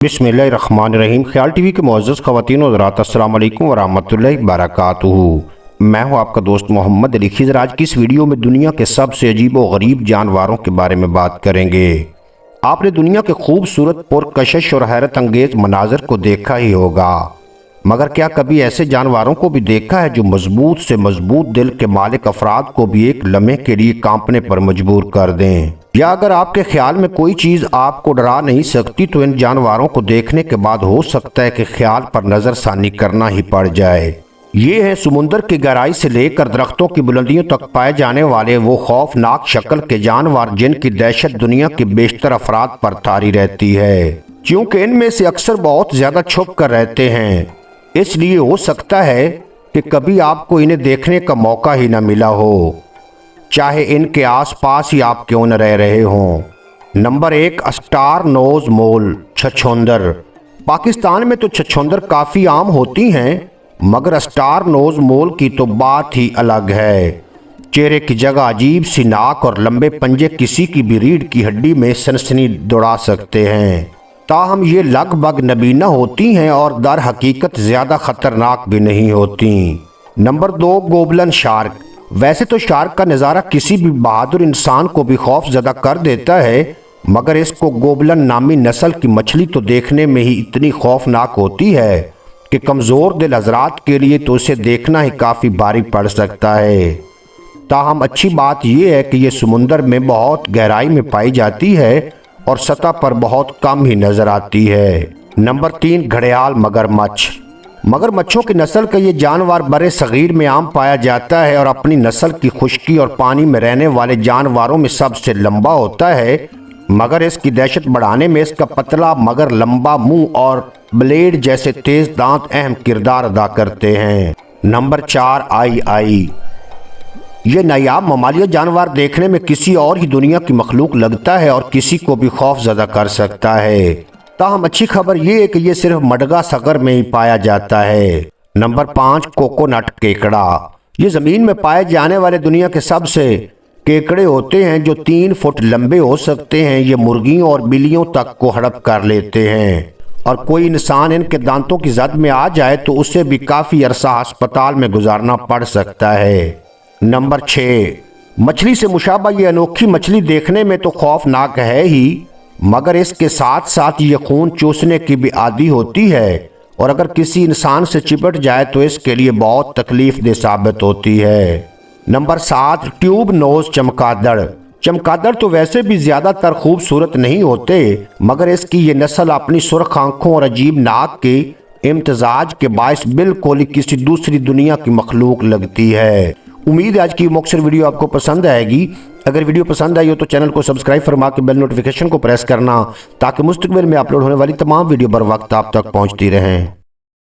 बिस्मिल्लाहिर्रहमानिर्रहीम। ख्याल टीवी के मुअज़्ज़ज़ ख़वातीन और हज़रात, अस्सलाम वालेकुम व रहमतुल्लाहि व बरकातुहू। मैं हूं आपका दोस्त मोहम्मद अली खिज़र। आज की इस वीडियो में दुनिया के सबसे अजीब व गरीब जानवरों के बारे में बात करेंगे। आपने दुनिया के खूबसूरत, पुरकशिश और हैरत अंगेज मनाज़र को देखा ही होगा, मगर क्या कभी ऐसे जानवरों को भी देखा है जो मजबूत से मजबूत दिल के मालिक अफराद को भी एक लम्हे के लिए कांपने पर मजबूर कर दें? या अगर आपके ख्याल में कोई चीज़ आपको डरा नहीं सकती, तो इन जानवरों को देखने के बाद हो सकता है कि ख्याल पर नज़रसानी करना ही पड़ जाए। ये है समुंदर की गहराई से लेकर दरख्तों की बुलंदियों तक पाए जाने वाले वो खौफनाक शक्ल के जानवर जिनकी दहशत दुनिया के बेशतर अफराद पर तारी रहती है। क्योंकि इनमें से अक्सर बहुत ज़्यादा छुप कर रहते हैं, इसलिए हो सकता है कि कभी आपको इन्हें देखने का मौका ही न मिला हो, चाहे इनके आसपास ही आप क्यों न रह रहे हों। नंबर 1, स्टार नोज मोल, छछूंदर। पाकिस्तान में तो छछूंदर काफ़ी आम होती हैं, मगर स्टार नोज मोल की तो बात ही अलग है। चेहरे की जगह अजीब सी नाक और लंबे पंजे किसी की भी रीढ़ की हड्डी में सनसनी दौड़ा सकते हैं। ताहम ये लगभग नबीना होती हैं और दर हकीकत ज़्यादा ख़तरनाक भी नहीं होती। Number 2, goblin shark. वैसे तो शार्क का नज़ारा किसी भी बहादुर इंसान को भी खौफजदा कर देता है, मगर इसको गोबलन नामी नस्ल की मछली तो देखने में ही इतनी खौफनाक होती है कि कमज़ोर दिल हजरात के लिए तो इसे देखना ही काफ़ी भारी पड़ सकता है। ताहम अच्छी बात यह है कि ये समुंदर में बहुत गहराई में पाई जाती है और सतह पर बहुत कम ही नजर आती है। नंबर 3, घड़ियाल मगरमच्छ। मगरमच्छों की नस्ल का ये जानवर बड़े सगीर में आम पाया जाता है और अपनी नस्ल की खुश्की और पानी में रहने वाले जानवरों में सबसे लंबा होता है, मगर इसकी दहशत बढ़ाने में इसका पतला मगर लंबा मुंह और ब्लेड जैसे तेज दांत अहम किरदार अदा करते हैं। नंबर 4, आई। ये नायाब ममालिया जानवर देखने में किसी और ही दुनिया की मखलूक लगता है और किसी को भी खौफजदा कर सकता है। ताहम अच्छी खबर यह है कि यह सिर्फ मडगास्कर में ही पाया जाता है। नंबर 5, कोकोनट केकड़ा। ये ज़मीन में पाए जाने वाले दुनिया के सबसे केकड़े होते हैं जो 3 फुट लंबे हो सकते हैं। ये मुर्गियों और बिल्लियों तक को हड़प कर लेते हैं और कोई इंसान इनके दांतों की जद में आ जाए तो उसे भी काफ़ी अरसा अस्पताल में गुजारना पड़ सकता है। नंबर 6, मछली से मुशाबा। ये अनोखी मछली देखने में तो खौफनाक है ही, मगर इसके साथ साथ ये खून चूसने की भी आदी होती है और अगर किसी इंसान से चिपट जाए तो इसके लिए बहुत तकलीफ दे साबित होती है। नंबर 7, ट्यूब नोज चमगादड़। चमगादड़ तो वैसे भी ज़्यादातर खूबसूरत नहीं होते, मगर इसकी ये नस्ल अपनी सुर्ख आंखों और अजीब नाक के इम्तजाज के बायस बिल्कुल ही किसी दूसरी दुनिया की मखलूक लगती है। उम्मीद है आज की मुख्तसर वीडियो आपको पसंद आएगी। अगर वीडियो पसंद आई हो तो चैनल को सब्सक्राइब फरमा के बेल नोटिफिकेशन को प्रेस करना, ताकि मुस्तकबिल में अपलोड होने वाली तमाम वीडियो बर वक्त आप तक पहुंचती रहें।